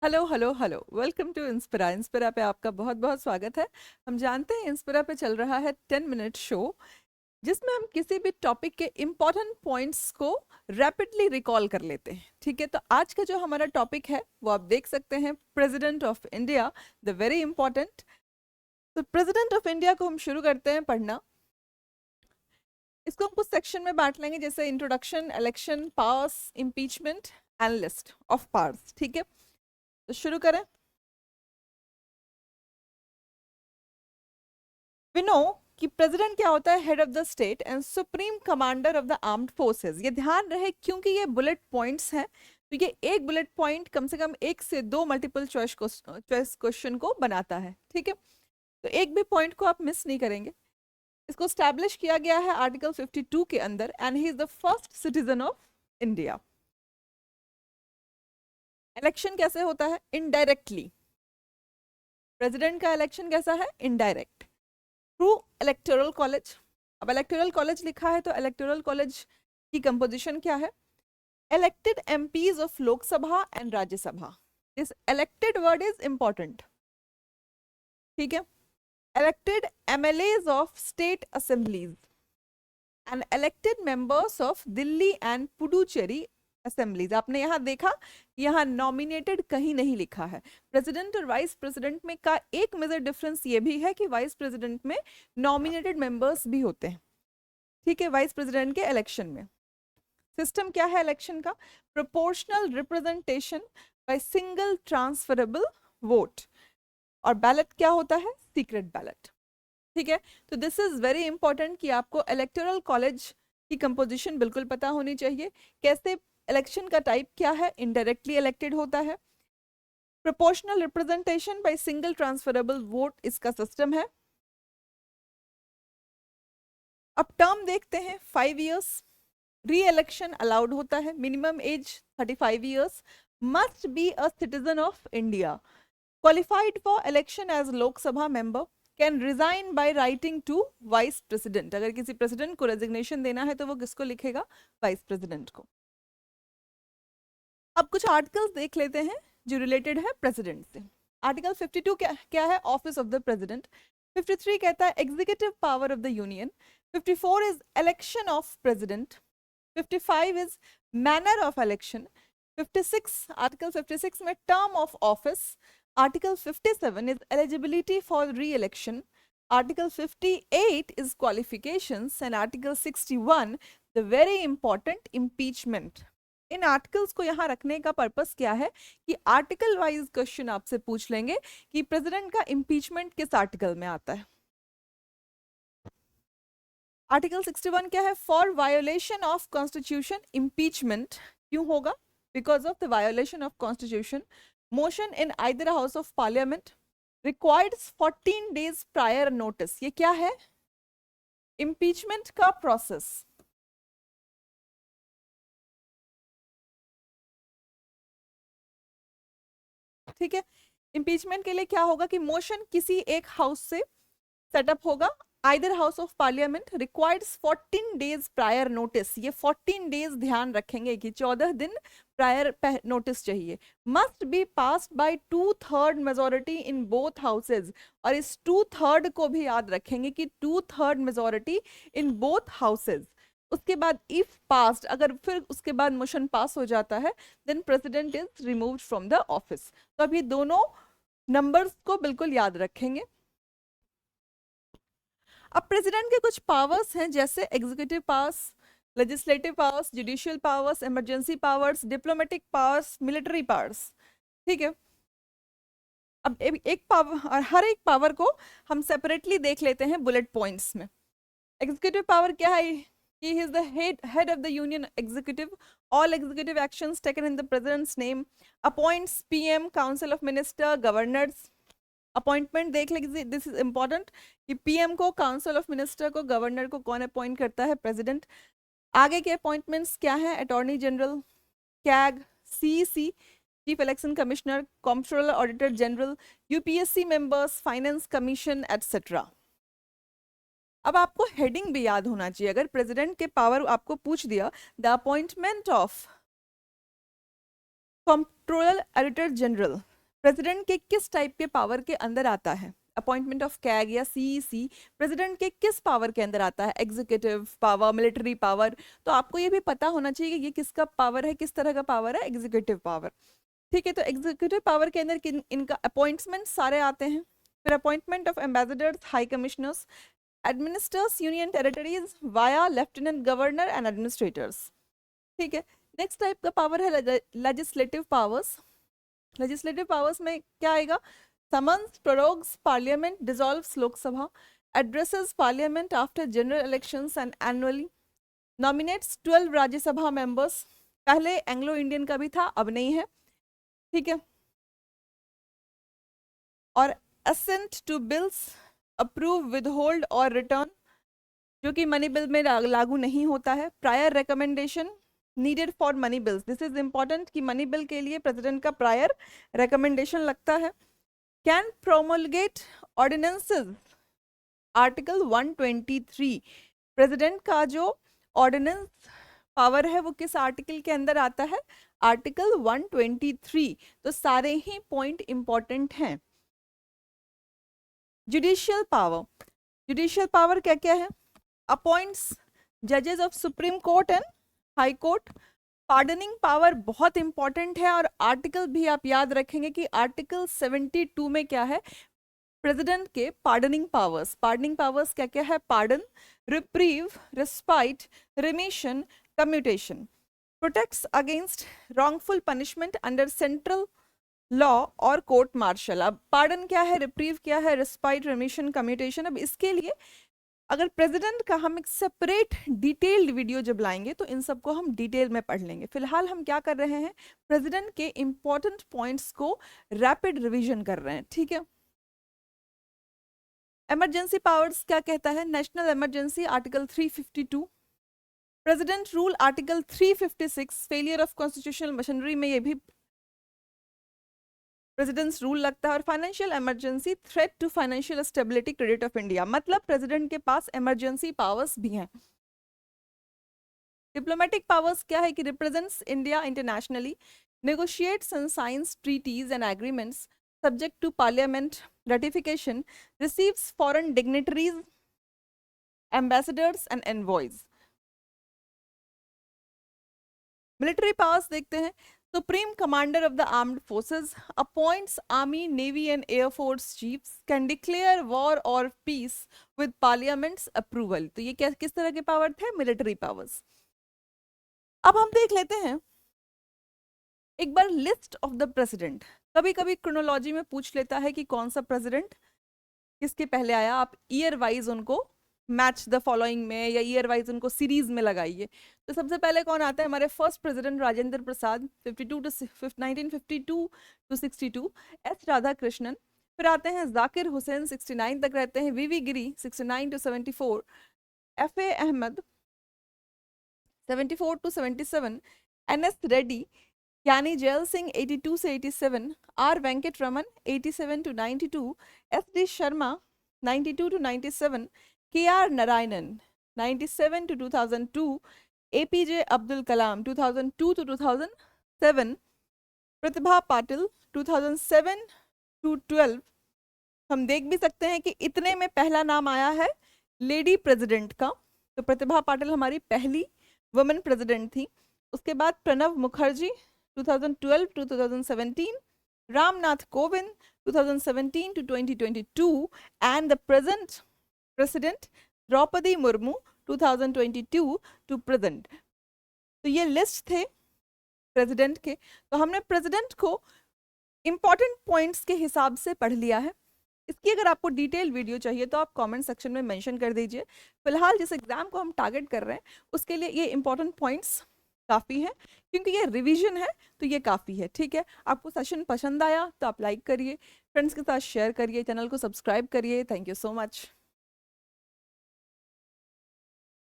Hello hello hello, welcome to Inspira. Inspira पे आपका बहुत बहुत स्वागत है। हम जानते हैं इंस्पिरा पे चल रहा है 10 मिनट शो, जिसमें हम किसी भी टॉपिक के इम्पोर्टेंट पॉइंट्स को रैपिडली रिकॉल कर लेते हैं। ठीक है, तो आज का जो हमारा टॉपिक है वो आप देख सकते हैं, president of India, the very important. तो प्रेसिडेंट ऑफ इंडिया को हम शुरू करते हैं पढ़ना। इसको हम कुछ सेक्शन में बांट लेंगे, जैसे introduction, election, powers, impeachment and list of powers. ठीक है, तो शुरू करें। वी नो कि प्रेसिडेंट क्या होता है, head of the state and supreme commander of the armed forces. ये ध्यान रहे क्योंकि ये बुलेट पॉइंट्स हैं, तो ये एक बुलेट पॉइंट कम से कम एक से दो मल्टीपल चॉइस क्वेश्चन को बनाता है। ठीक है, तो एक भी पॉइंट को आप मिस नहीं करेंगे। इसको स्टैब्लिश किया गया है आर्टिकल 52 के अंदर, and he is the first citizen of India. Election कैसे होता है? इनडायरेक्टली। प्रेसिडेंट का इलेक्शन कैसा है? Indirect, through electoral college. अब इलेक्टोरल कॉलेज लिखा है, तो इलेक्टोरल कॉलेज की कंपोजिशन क्या है? Elected MPs of Lok Sabha and Rajya Sabha. This elected word is important. ठीक है, elected MLAs of state assemblies and elected members of Delhi and Puducherry assemblies. आपने यहां देखा, यहां नॉमिनेटेड कहीं नहीं लिखा है। प्रेसिडेंट और वाइस प्रेसिडेंट में का एक मेजर डिफरेंस ये भी है कि वाइस प्रेसिडेंट में नॉमिनेटेड मेंबर्स भी होते हैं। ठीक है, वाइस प्रेसिडेंट के इलेक्शन में सिस्टम क्या है इलेक्शन का? Proportional representation by single transferable vote. और बैलेट क्या होता है? Secret ballot. ठीक है, तो दिस इज वेरी इंपॉर्टेंट कि आपको इलेक्टोरल कॉलेज की कंपोजिशन बिल्कुल पता होनी चाहिए। कैसे इलेक्शन का टाइप क्या है? इनडायरेक्टली इलेक्टेड होता है। Proportional representation by single transferable vote इसका सिस्टम है। अब टर्म देखते हैं, 5 इयर्स। री इलेक्शन अलाउड होता है। Minimum age 35 years. Must be a citizen of India. Qualified for election as Lok Sabha member. Can resign by writing to vice president. अगर किसी प्रेसिडेंट को रेजिग्नेशन देना है तो वो किसको लिखेगा? वाइस प्रेसिडेंट को। अब कुछ आर्टिकल्स देख लेते हैं जो रिलेटेड है प्रेसिडेंट से। आर्टिकल 52 क्या है? Office of the president. 53 कहता है executive power of the union. 54 is election of president. 55 is manner of election. 56, article 56 में term of office. Article 57 is eligibility for re-election. Article 58 is qualifications, and Article 61 the very important impeachment. In articles को यहाँ रखने का purpose क्या है कि article wise question आपसे पूछ लेंगे कि प्रेसिडेंट का इम्पीचमेंट किस आर्टिकल में आता है। आर्टिकल 61 क्या है? For violation of constitution impeachment क्यों होगा? Because of the violation of constitution. Motion in either house of parliament requires 14 days prior notice. ये क्या है? इम्पीचमेंट का प्रोसेस। ठीक है, इम्पीचमेंट के लिए क्या होगा कि मोशन किसी एक हाउस से सेटअप होगा, either house of parliament, requires 14 days prior notice. ये 14 डेज ध्यान रखेंगे कि 14 दिन प्रायर नोटिस चाहिए। Must be passed by 2/3 majority in both houses. और इस 2/3 को भी याद रखेंगे कि 2/3 मेजोरिटी इन बोथ हाउसेज। उसके बाद इफ पास्ड, अगर फिर उसके बाद मोशन पास हो जाता है, then president is removed from the office. तो अब ये दोनों नंबर्स को बिल्कुल याद रखेंगे। अब प्रेसिडेंट के कुछ पावर्स हैं, जैसे executive powers, legislative powers, judicial powers, emergency powers, diplomatic powers, military powers. ठीक है, अब एक पावर और हर एक पावर को हम सेपरेटली देख लेते हैं बुलेट पॉइंट्स में। एग्जीक्यूटिव पावर क्या है? He is the head of the union executive. All executive actions taken in the president's name. Appoints PM, council of minister, governors. Appointment देख लीजिए, दिस इज इंपॉर्टेंट कि PM को, council of minister को, governor को कौन appoint करता है? President. आगे के अपॉइंटमेंट्स क्या है? Attorney general, CAG, CEC, chief election commissioner, controller, auditor general, UPSC members, finance commission etcetera. अब आपको हेडिंग भी याद होना चाहिए। अगर प्रेसिडेंट के पावर आपको पूछ दिया, the appointment of controller editor general president के किस टाइप के पावर के अंदर आता है? अपॉइंटमेंट ऑफ कैग या सीईसी प्रेसिडेंट के किस पावर के अंदर आता है? Executive power, military power. तो आपको ये भी पता होना चाहिए कि ये किसका पावर है, किस तरह का पावर है, एग्जीक्यूटिव पावर। ठीक है, तो एग्जीक्यूटिव पावर के अंदर इनका अपॉइंटमेंट सारे आते हैं। फिर appointment of ambassadors, high commissioners, administers union territories via lieutenant governor and administrators. ठीक है, नेक्स्ट टाइप का पावर है लेजिस्लेटिव पावर्स। लेजिस्लेटिव पावर्स में क्या आएगा? Summons, prorogues parliament, dissolves Lok Sabha, addresses parliament after general elections and annually, nominates 12 Rajya Sabha members. पहले Anglo Indian का भी था, अब नहीं है। ठीक है, और assent to bills, approve, withhold और रिटर्न, जो कि मनी बिल में लागू नहीं होता है। Prior recommendation needed for money bills, this is important कि मनी बिल के लिए प्रेसिडेंट का प्रायर रिकमेंडेशन लगता है। Can promulgate ordinances, article 123। President का जो ऑर्डिनेंस पावर है वो किस आर्टिकल के अंदर आता है? आर्टिकल 123। तो सारे ही पॉइंट इंपॉर्टेंट हैं। जुडिशियल पावर, जुडिशियल पावर क्या क्या है? अपॉइंट्स जजेस of supreme court and high court. Pardoning power बहुत इंपॉर्टेंट है, और आर्टिकल भी आप याद रखेंगे कि आर्टिकल 72 में क्या है? प्रेसिडेंट के पार्डनिंग पावर्स। पार्डनिंग पावर्स क्या क्या है? Pardon, reprieve, respite, remission, commutation. Protects against wrongful punishment under central law और कोर्ट मार्शल। अब पार्डन क्या है, रिप्रीव क्या है, रिस्पाइट, रिमिशन, कम्यूटेशन। अब इसके लिए अगर प्रेसिडेंट का हम एक सेपरेट डिटेल्ड वीडियो जब लाएंगे तो इन सबको हम डिटेल में पढ़ लेंगे। फिलहाल हम क्या कर रहे हैं? प्रेसिडेंट के इंपॉर्टेंट पॉइंट्स को रैपिड रिवीजन कर रहे हैं। ठीक है, इमरजेंसी पावर्स क्या कहता है? National emergency article 352, president rule article 356, failure of constitutional machinery में ये भी प्रेसिडेंट्स रूल लगता है। और financial emergency, threat to financial stability, credit of India, मतलब प्रेसिडेंट के पास इमरजेंसी पावर्स भी हैं। डिप्लोमेटिक पावर्स क्या है? कि represents India internationally, negotiates and signs treaties and agreements subject to parliament ratification, receives foreign dignitaries, ambassadors and envoys. Military powers देखते हैं। Supreme commander of the armed forces appoints army, navy and air force chiefs, can declare war और peace with parliaments approval. तो ये क्या किस तरह के power थे? Military powers. अब हम देख लेते हैं एक बार लिस्ट ऑफ द प्रेसिडेंट। कभी कभी क्रोनोलॉजी में पूछ लेता है कि कौन सा प्रेसिडेंट किसके पहले आया। आप ईयर वाइज उनको मैच द फॉलोइंग में या ईयर वाइज उनको सीरीज में लगाइए। तो सबसे पहले कौन आता है? हमारे first president Rajendra Prasad 1952 to 62, S Radhakrishnan. फिर आते हैं जाकिर हुसैन 69 तक रहते हैं, V V Giri 69 to 74, F A Ahmad 74 to 77, N S Reddy, Giani Zail Singh 82 से 87, R Venkataraman 87 to 92, S D Sharma 92 to 97, K R Narayanan 97 to 2002, APJ Abdul Kalam 2002 to 2007, Pratibha Patil 2007 to 12। हम देख भी सकते हैं कि इतने में पहला नाम आया है लेडी प्रेसिडेंट का। तो प्रतिभा पाटिल हमारी पहली वुमेन प्रेसिडेंट थी। उसके बाद Pranab Mukherjee 2012 to 2017, Ramnath Kovind 2017 to 2022 and the present president Droupadi Murmu 2022 to present. तो ये लिस्ट थे प्रेसिडेंट के। तो हमने प्रेसिडेंट को इंपॉर्टेंट पॉइंट्स के हिसाब से पढ़ लिया है। इसकी अगर आपको डिटेल वीडियो चाहिए तो आप कमेंट सेक्शन में मेंशन कर दीजिए। फिलहाल जिस एग्जाम को हम टारगेट कर रहे हैं उसके लिए ये इंपॉर्टेंट पॉइंट्स काफ़ी हैं, क्योंकि ये रिवीजन है तो ये काफ़ी है। ठीक है, आपको सेशन पसंद आया तो आप लाइक करिए, फ्रेंड्स के साथ शेयर करिए, चैनल को सब्सक्राइब करिए। Thank you so much.